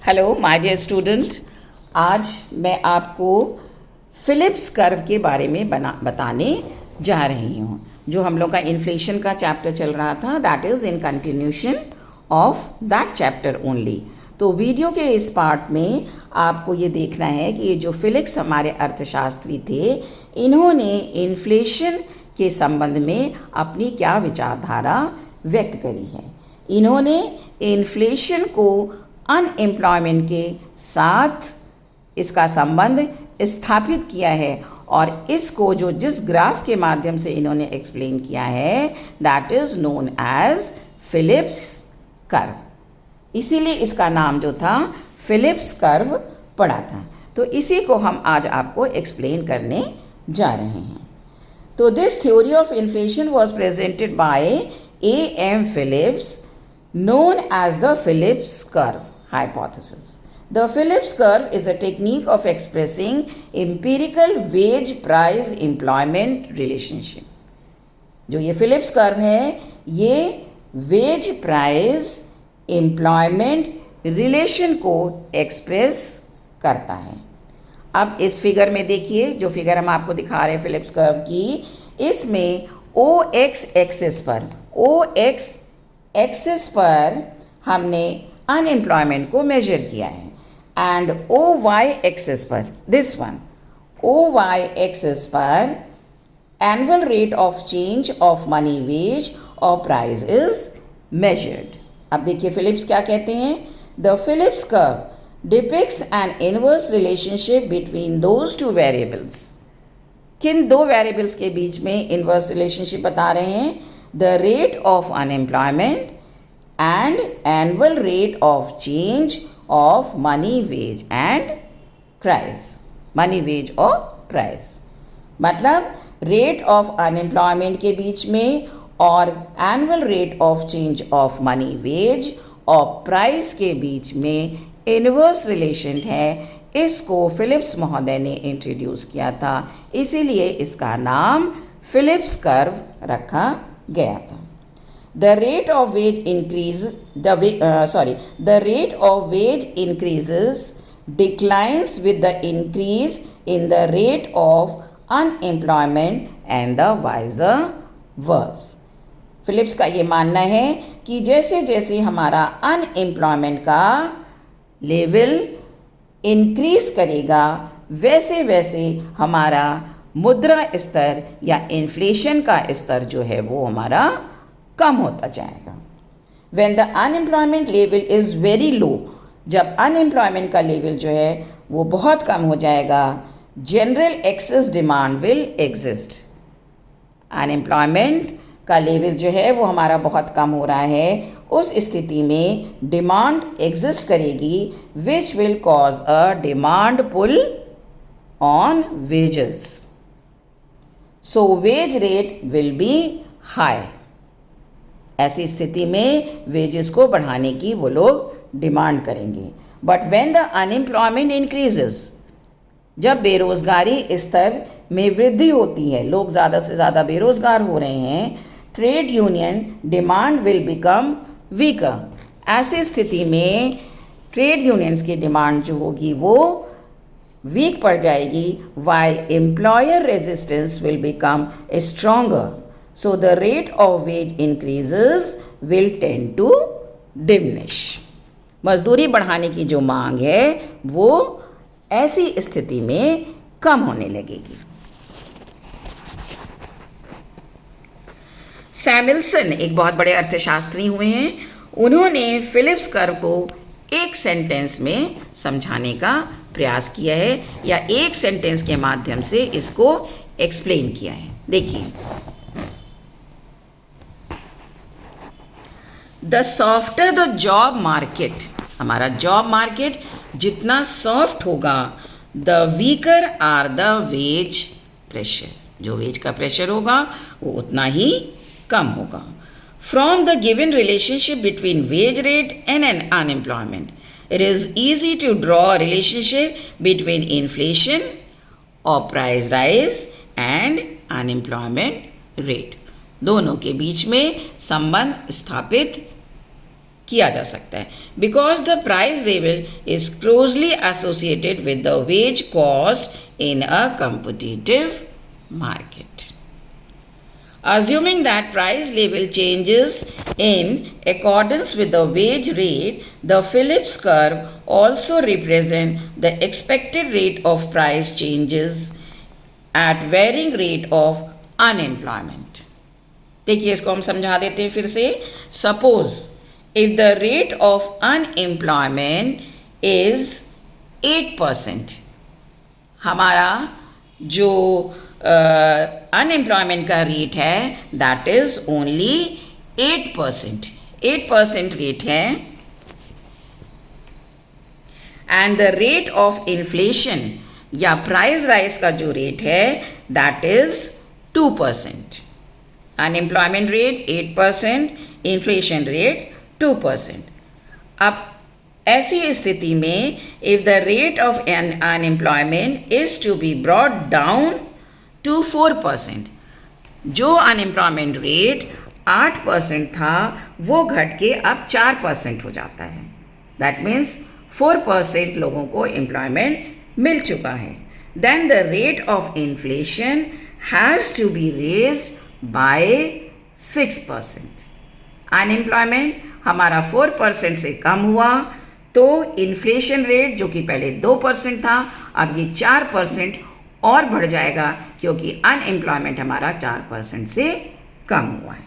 Hello my dear student, आज मैं आपको फिलिप्स कर्व के बारे में बताने जा रही हूँ। जो हम लोग का इन्फ्लेशन का चैप्टर चल रहा था, that is in continuation of that chapter only. तो वीडियो के इस पार्ट में आपको ये देखना है कि ये जो फिलिप्स हमारे अर्थशास्त्री थे, इन्होंने इन्फ्लेशन के संबंध में अपनी क्या विचारधारा व्यक्त करी है। इन्होंने इन्फ्लेशन को अनएम्प्लॉयमेंट के साथ इसका संबंध स्थापित किया है और इसको जो जिस ग्राफ के माध्यम से इन्होंने एक्सप्लेन किया है, that is known as Phillips curve. इसीलिए इसका नाम जो था फिलिप्स कर्व पड़ा था। तो इसी को हम आज आपको एक्सप्लेन करने जा रहे हैं। तो this theory of inflation was presented by A.M. Phillips, known as the Phillips curve hypothesis. The Phillips curve is a technique of expressing empirical wage price employment relationship. जो ये फिलिप्स कर्व है, ये veg price employment relation को express करता है। अब इस figure में देखिए, जो फिगर हम आपको दिखा रहे हैं फिलिप्स कर्व की, इसमें OX एक्सिस पर हमने अनएम्प्लॉयमेंट को मेजर किया है एंड OY एक्सिस पर, दिस वन OY एक्सिस पर annual rate of change of money wage और प्राइस इज मेजर्ड। अब देखिए फिलिप्स क्या कहते हैं, the Phillips curve depicts an inverse relationship between those two variables. किन दो वेरिएबल्स के बीच में इनवर्स रिलेशनशिप बता रहे हैं, the rate of unemployment and annual rate of change of money wage and price. Money wage और प्राइस मतलब रेट ऑफ अनएम्प्लॉयमेंट के बीच में और annual rate of change of money wage और प्राइस के बीच में इनवर्स रिलेशन है। इसको फिलिप्स महोदय ने इंट्रोड्यूस किया था, इसीलिए इसका नाम फिलिप्स कर्व रखा गया था। The rate of wage increases declines with the increase in the rate of unemployment and the vice versa. Phillips का ये मानना है कि जैसे जैसे हमारा अनएम्प्लॉयमेंट का लेवल इंक्रीज करेगा, वैसे वैसे हमारा मुद्रा स्तर या इन्फ्लेशन का स्तर जो है वो हमारा कम होता जाएगा। When the unemployment level is very low, जब अनएम्प्लॉयमेंट का लेवल जो है वो बहुत कम हो जाएगा, general excess demand will exist. Unemployment का लेवल जो है वो हमारा बहुत कम हो रहा है, उस स्थिति में डिमांड एग्जिस्ट करेगी, which will cause a demand pull on wages, so wage rate will be high. ऐसी स्थिति में वेजेस को बढ़ाने की वो लोग डिमांड करेंगे। But when the unemployment increases, जब बेरोजगारी स्तर में वृद्धि होती है, लोग ज़्यादा से ज़्यादा बेरोजगार हो रहे हैं, trade union demand will become weaker. ऐसी स्थिति में ट्रेड यूनियंस की डिमांड जो होगी वो वीक पड़ जाएगी, while employer resistance will become stronger, so the rate of wage increases will tend to diminish. मजदूरी बढ़ाने की जो मांग है वो ऐसी स्थिति में कम होने लगेगी। सैमुएल्सन एक बहुत बड़े अर्थशास्त्री हुए हैं, उन्होंने फिलिप्स कर्व को एक सेंटेंस में समझाने का प्रयास किया है या एक सेंटेंस के माध्यम से इसको एक्सप्लेन किया है। देखिए, the softer the job market, हमारा जॉब मार्केट जितना सॉफ्ट होगा, the weaker are the wage pressure, जो वेज का प्रेशर होगा वो उतना ही कम होगा। From the given relationship between wage rate and an unemployment, it is easy to draw a relationship between inflation or price rise and unemployment rate. दोनों के बीच में संबंध स्थापित किया जा सकता है। Because the price level is closely associated with the ways cost in a competitive market. Assuming that price level changes in accordance with the wage rate, the Phillips curve also represents the expected rate of price changes at varying rate of unemployment. देखिए इसको हम समझा देते हैं फिर से. Suppose if the rate of unemployment is 8%, हमारा जो अनएम्प्लॉयमेंट का रेट है दैट इज ओनली 8%. 8% रेट है. And the rate of inflation या प्राइस राइज का जो रेट है that is 2%. Unemployment rate 8%, inflation rate 2%. अब ऐसी स्थिति में if the rate of unemployment is to be brought down to 4%, जो अनएम्प्लॉयमेंट रेट 8% था वो घट के अब 4% हो जाता है. दैट मीन्स 4% लोगों को एम्प्लॉयमेंट मिल चुका है. Then the rate of inflation has to be raised by 6%. Unemployment हमारा 4% से कम हुआ तो इन्फ्लेशन रेट जो कि पहले 2% था अब ये 4% और बढ़ जाएगा क्योंकि अनएम्प्लॉयमेंट हमारा 4% से कम हुआ है.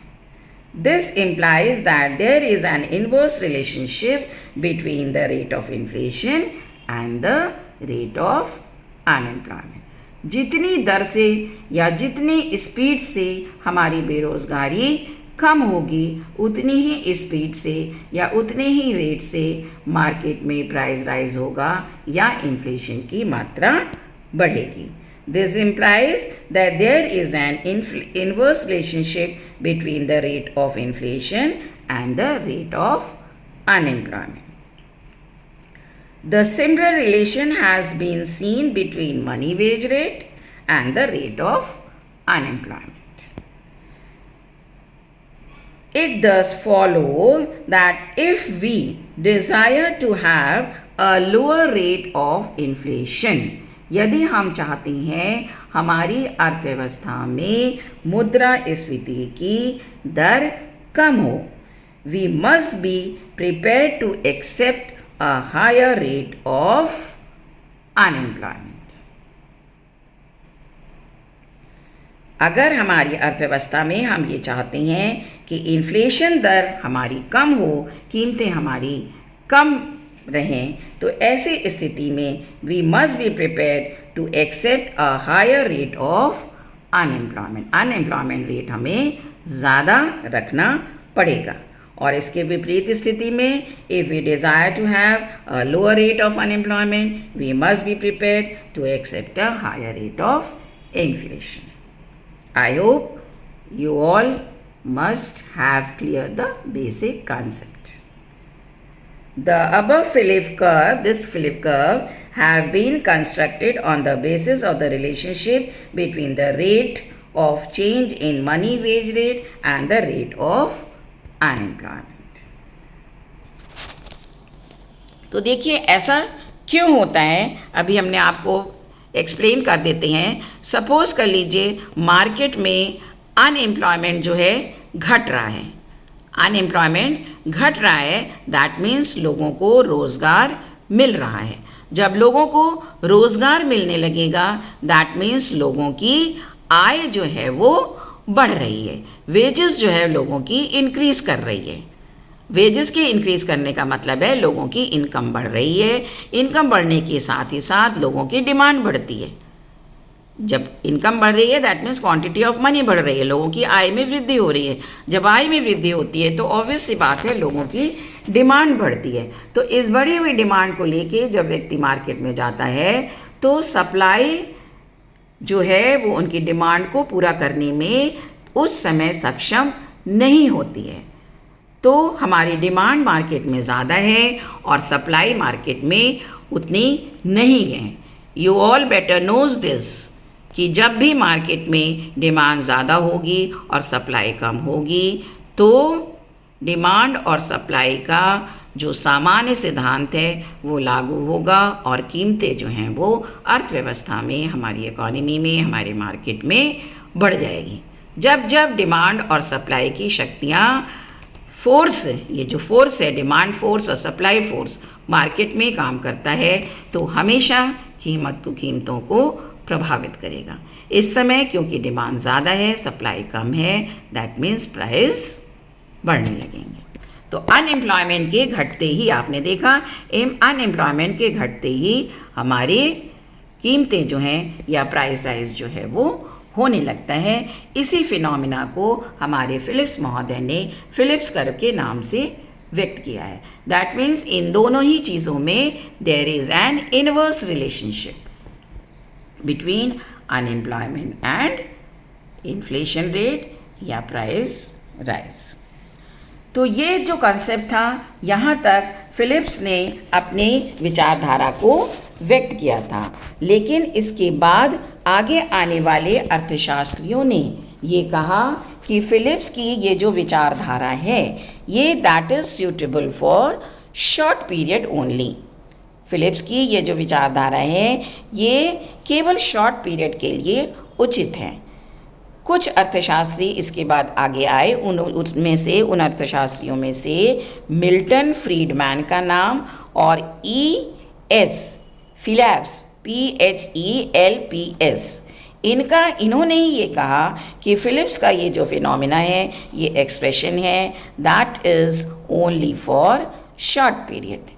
This implies that there is an inverse relationship between the rate of inflation and the rate of unemployment. जितनी दर से या जितनी स्पीड से हमारी बेरोजगारी कम होगी उतनी ही स्पीड से या उतने ही रेट से मार्केट में प्राइस राइज होगा या इन्फ्लेशन की मात्रा बढ़ेगी. This implies that there is an inverse relationship between the rate of inflation and the rate of unemployment. The similar relation has been seen between money wage rate and the rate of unemployment. It thus follows that if we desire to have a lower rate of inflation, यदि हम चाहते हैं हमारी अर्थव्यवस्था में मुद्रास्फीति की दर कम हो, we must be prepare to accept a higher rate of unemployment. अगर हमारी अर्थव्यवस्था में हम ये चाहते हैं कि इन्फ्लेशन दर हमारी कम हो, कीमतें हमारी कम रहें, तो ऐसी स्थिति में we must be prepared to accept a higher rate of unemployment. Unemployment rate हमें ज़्यादा रखना पड़ेगा. और इसके विपरीत स्थिति में if we desire to have a lower rate of unemployment we must be prepared to accept a higher rate of inflation. I hope you all must have clear the basic concept. The above Phillips curve, this Phillips curve have been constructed on the basis of the relationship between the rate of change in money wage rate and the rate of unemployment. तो देखिए ऐसा क्यों होता है, अभी हमने आपको explain कर देते हैं. सपोज कर लीजिए मार्केट में अनएम्प्लॉयमेंट जो है घट रहा है. अनएम्प्लॉयमेंट घट रहा है दैट मीन्स लोगों को रोज़गार मिल रहा है. जब लोगों को रोज़गार मिलने लगेगा दैट मीन्स लोगों की आय जो है वो बढ़ रही है. वेजेस जो है लोगों की इंक्रीज कर रही है. वेजेस के इंक्रीज करने का मतलब है लोगों की इनकम बढ़ रही है. इनकम बढ़ने के साथ ही साथ लोगों की डिमांड बढ़ती है. जब इनकम बढ़ रही है that means quantity of money बढ़ रही है, लोगों की आय में वृद्धि हो रही है. जब आय में वृद्धि होती है तो ऑब्वियस सी बात है लोगों की डिमांड बढ़ती है. तो इस बढ़ी हुई डिमांड को लेके जब व्यक्ति मार्केट में जाता है तो सप्लाई जो है वो उनकी डिमांड को पूरा करने में उस समय सक्षम नहीं होती है. तो हमारी डिमांड मार्केट में ज़्यादा है और सप्लाई मार्केट में उतनी नहीं है. You all better knows this. कि जब भी मार्केट में डिमांड ज़्यादा होगी और सप्लाई कम होगी तो डिमांड और सप्लाई का जो सामान्य सिद्धांत है वो लागू होगा और कीमतें जो हैं वो अर्थव्यवस्था में, हमारी इकोनॉमी में, हमारे मार्केट में बढ़ जाएगी। जब जब डिमांड और सप्लाई की शक्तियाँ फोर्स, ये जो फोर्स है डिमांड फोर्स और सप्लाई फोर्स मार्केट में काम करता है तो हमेशा कीमतों को प्रभावित करेगा। इस समय क्योंकि डिमांड ज़्यादा है, सप्लाई कम है, दैट मीन्स प्राइस बढ़ने लगेंगे। तो अनएम्प्लॉयमेंट के घटते ही, आपने देखा अनएम्प्लॉयमेंट के घटते ही हमारी कीमतें जो हैं या प्राइस राइज जो है वो होने लगता है। इसी फिनोमिना को हमारे फिलिप्स महोदय ने फिलिप्स कर्व के नाम से व्यक्त किया है। दैट मीन्स इन दोनों ही चीज़ों में there is an inverse relationship between unemployment and inflation rate या प्राइस राइज। तो ये जो कंसेप्ट था, यहाँ तक फिलिप्स ने अपने विचारधारा को व्यक्त किया था। लेकिन इसके बाद आगे आने वाले अर्थशास्त्रियों ने ये कहा कि फिलिप्स की ये जो विचारधारा है ये that is suitable for short period only. Phillips की ये जो विचारधारा है ये केवल शॉर्ट पीरियड के लिए उचित है। कुछ अर्थशास्त्री इसके बाद आगे आए, उन अर्थशास्त्रियों में से मिल्टन फ्रीडमैन का नाम और E.S. फिलिप्स PHELPS, इन्होंने ही ये कहा कि फिलिप्स का ये जो फिनोमिना है ये एक्सप्रेशन है that is only for short period.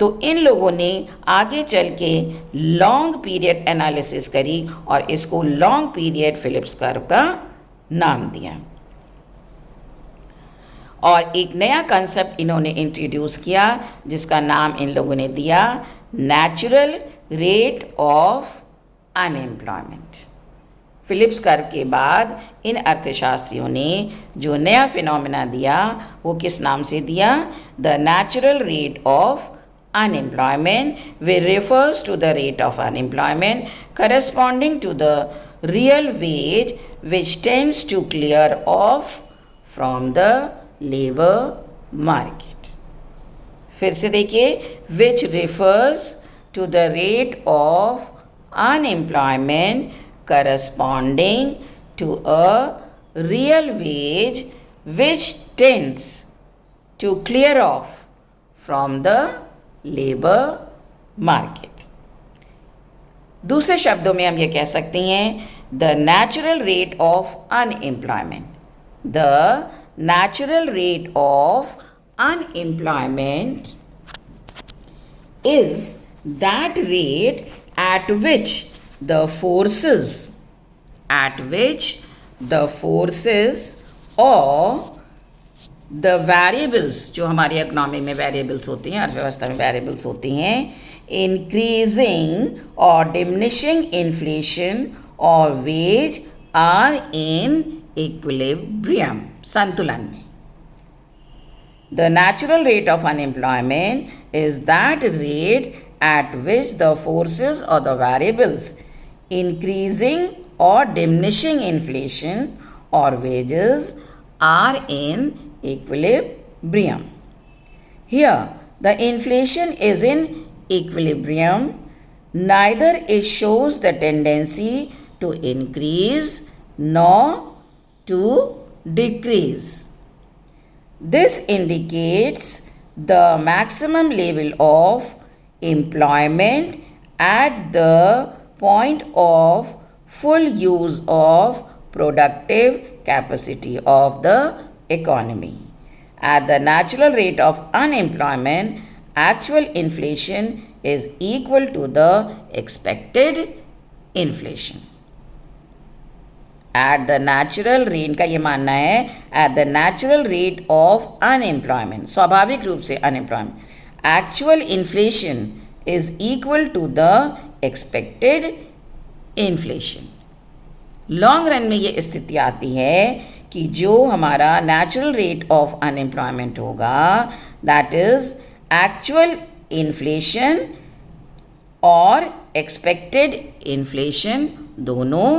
तो इन लोगों ने आगे चल के लॉन्ग पीरियड एनालिसिस करी और इसको लॉन्ग पीरियड फिलिप्स कर्व का नाम दिया। और एक नया कंसेप्ट इन्होंने इंट्रोड्यूस किया जिसका नाम इन लोगों ने दिया natural rate of unemployment. Phillips curve के बाद इन अर्थशास्त्रियों ने जो नया फिनोमिना दिया वो किस नाम से दिया? The natural rate of unemployment, which refers to the rate of unemployment corresponding to the real wage which tends to clear off from the labor market। फिर से देखिए, which refers to the rate of unemployment corresponding to a real wage which tends to clear off from the labour market. दूसरे शब्दों में हम ये कह सकते हैं the natural rate of unemployment. The natural rate of unemployment is that rate at which the forces और the variables, जो हमारी इकोनॉमी में वेरिएबल्स होती हैं, अर्थव्यवस्था में वेरिएबल्स होती हैं, इंक्रीजिंग और डिमिनिशिंग इन्फ्लेशन और वेज आर इन इक्विलिब्रियम, संतुलन में। The natural rate of unemployment is that rate at which the forces और द वेरिएबल्स इंक्रीजिंग और डिमिनिशिंग इन्फ्लेशन और wages are in equilibrium. Here the inflation is in equilibrium, neither it shows the tendency to increase nor to decrease. This indicates the maximum level of employment at the point of full use of productive capacity of the economy. At the natural rate of unemployment, actual inflation is equal to the expected inflation. At the natural rate, इनका ये मानना है at the natural rate of unemployment, स्वाभाविक रूप से unemployment, actual inflation is equal to the expected inflation. Long run में ये स्थिति आती है कि जो हमारा नेचुरल रेट ऑफ अनएम्प्लॉयमेंट होगा दैट इज एक्चुअल इन्फ्लेशन और एक्सपेक्टेड इन्फ्लेशन दोनों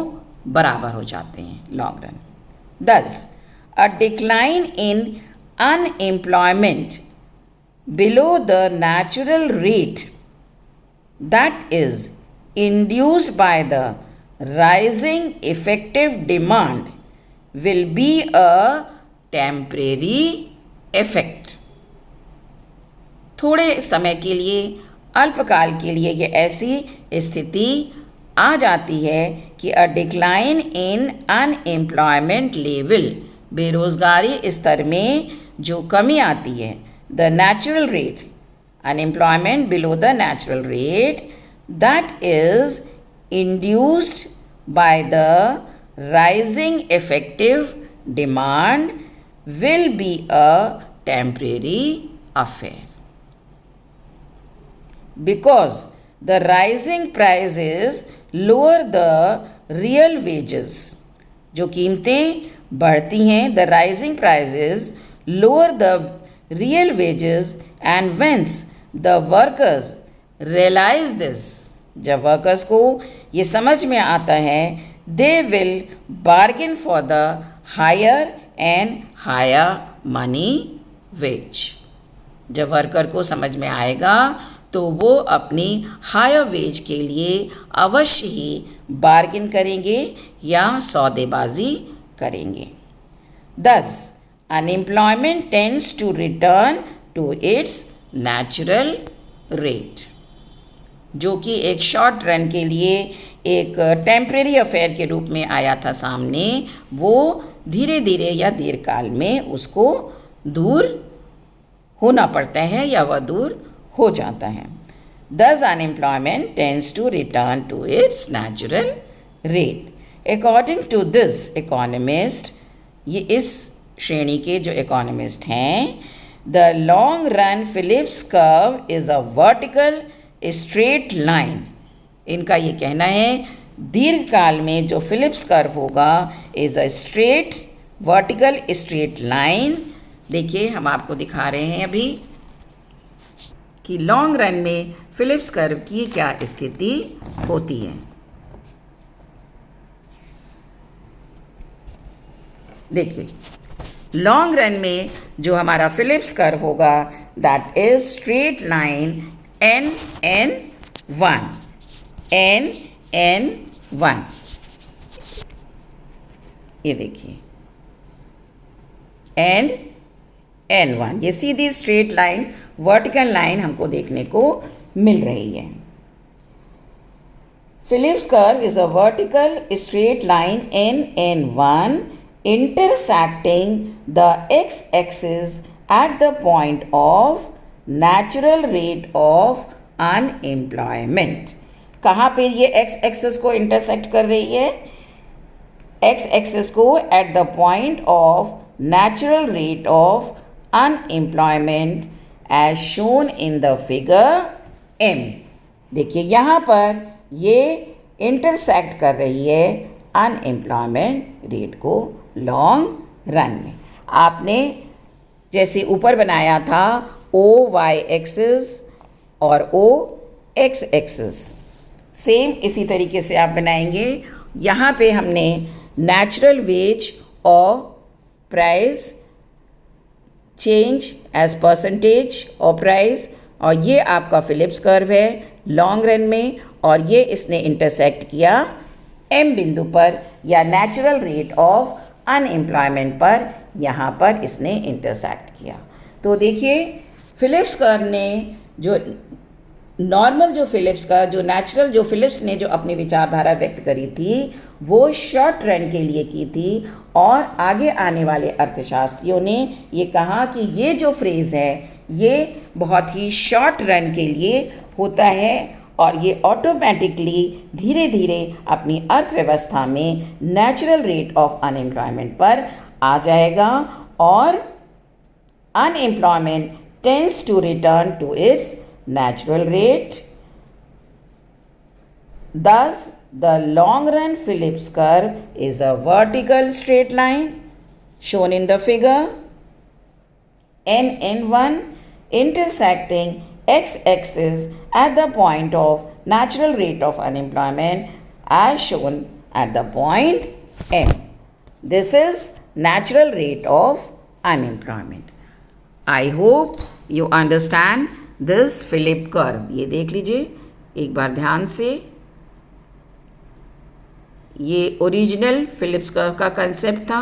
बराबर हो जाते हैं long run. 10 a decline in unemployment below the natural rate that is induced by the rising effective demand will be a temporary effect। थोड़े समय के लिए, अल्पकाल के लिए ये ऐसी स्थिति आ जाती है कि a decline in unemployment level, बेरोज़गारी स्तर में जो कमी आती है, the natural rate, unemployment below the natural rate that is induced by the rising effective demand will be a temporary affair because the rising prices lower the real wages। जो कीमतें बढ़ती हैं, the rising prices lower the real wages and once the workers realize this, जब workers को ये समझ में आता है, they will bargain for the higher and higher money wage। जब वर्कर को समझ में आएगा तो वो अपनी हायर वेज के लिए अवश्य ही बार्गिन करेंगे या सौदेबाजी करेंगे। 10 unemployment tends to return to its natural rate, जो कि एक शॉर्ट रन के लिए एक टेम्परेरी अफेयर के रूप में आया था सामने, वो धीरे धीरे या दीर्घकाल में उसको दूर होना पड़ता है या वह दूर हो जाता है। Thus unemployment tends to return to its natural rate। According to this economist, ये इस श्रेणी के जो इकोनॉमिस्ट हैं, the long run Phillips curve is a vertical straight line. इनका ये कहना है दीर्घकाल में जो फिलिप्स कर्व होगा is a straight vertical straight line. देखिए हम आपको दिखा रहे हैं अभी कि लॉन्ग रन में फिलिप्स कर्व की क्या स्थिति होती है। देखिए लॉन्ग रन में जो हमारा फिलिप्स कर्व होगा that is straight line n1 n1। ये देखिए n1, ये सीधी स्ट्रेट लाइन वर्टिकल लाइन हमको देखने को मिल रही है। Phillips curve is a vertical straight line n1 intersecting the x-axis at the point of natural rate of unemployment। कहाँ पे ये x-axis को intersect कर रही है? x-axis को at the point of natural rate of unemployment as shown in the figure M। देखिए यहाँ पर ये intersect कर रही है अनएम्प्लॉयमेंट रेट को लॉन्ग रन में। आपने जैसे ऊपर बनाया था OY एक्सिस और OX एक्सिस, सेम इसी तरीके से आप बनाएंगे। यहाँ पे हमने नेचुरल वेज और प्राइस चेंज एज परसेंटेज और प्राइस, और ये आपका फिलिप्स कर्व है लॉन्ग रन में, और ये इसने इंटरसेक्ट किया M बिंदु पर या नेचुरल रेट ऑफ अनएम्प्लॉयमेंट पर, यहाँ पर इसने इंटरसेक्ट किया। तो देखिए फिलिप्स कर्व ने जो नॉर्मल जो फिलिप्स का जो नेचुरल जो फिलिप्स ने जो अपनी विचारधारा व्यक्त करी थी वो शॉर्ट रन के लिए की थी, और आगे आने वाले अर्थशास्त्रियों ने ये कहा कि ये जो फ्रेज़ है ये बहुत ही शॉर्ट रन के लिए होता है, और ये ऑटोमेटिकली धीरे धीरे अपनी अर्थव्यवस्था में नेचुरल रेट ऑफ अनएम्प्लॉयमेंट पर आ जाएगा, और unemployment tends to return to its natural rate। Thus, the long run Phillips curve is a vertical straight line shown in the figure n1 intersecting x-axis at the point of natural rate of unemployment as shown at the point M. This is natural rate of unemployment. I hope you understand this Philip curve. ये देख लीजिए एक बार ध्यान से, ये original Phillips curve का concept था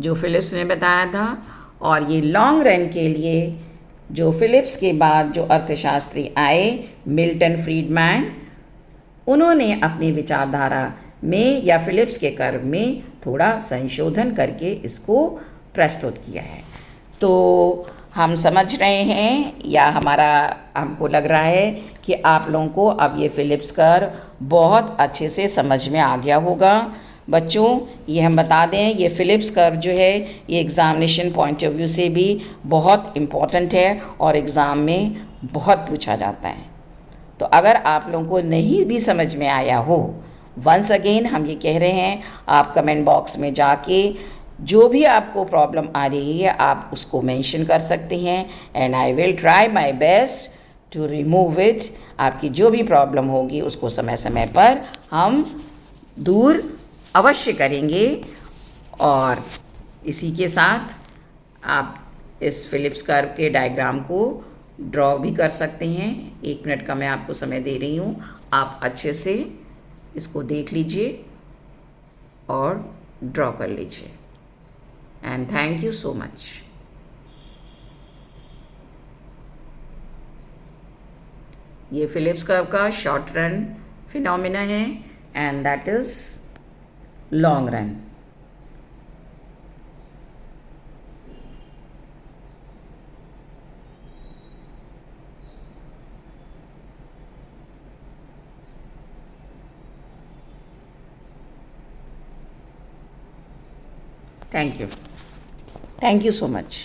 जो फिलिप्स ने बताया था, और ये लॉन्ग रन के लिए जो फिलिप्स के बाद जो अर्थशास्त्री आए, मिल्टन फ्रीडमैन, उन्होंने अपनी विचारधारा में या फिलिप्स के कर्व में थोड़ा संशोधन करके इसको प्रस्तुत किया है। तो हम समझ रहे हैं या हमको लग रहा है कि आप लोगों को अब ये फिलिप्स कर्व बहुत अच्छे से समझ में आ गया होगा। बच्चों, ये हम बता दें, ये फिलिप्स कर्व जो है ये एग्ज़ामिनेशन पॉइंट ऑफ व्यू से भी बहुत इम्पॉर्टेंट है और एग्ज़ाम में बहुत पूछा जाता है। तो अगर आप लोगों को नहीं भी समझ में आया हो, वंस अगेन हम ये कह रहे हैं, आप कमेंट बॉक्स में जाके जो भी आपको प्रॉब्लम आ रही है आप उसको मेंशन कर सकते हैं, and I will try my best to remove it. आपकी जो भी प्रॉब्लम होगी उसको समय समय पर हम दूर अवश्य करेंगे। और इसी के साथ आप इस फिलिप्स कर्व के डायग्राम को ड्रॉ भी कर सकते हैं। 1 मिनट का मैं आपको समय दे रही हूँ, आप अच्छे से इसको देख लीजिए और ड्रॉ कर लीजिए। And thank you so much. ये फिलिप्स कर्व का शॉर्ट रन फिनोमिना है and that is long run. Thank you. Thank you so much.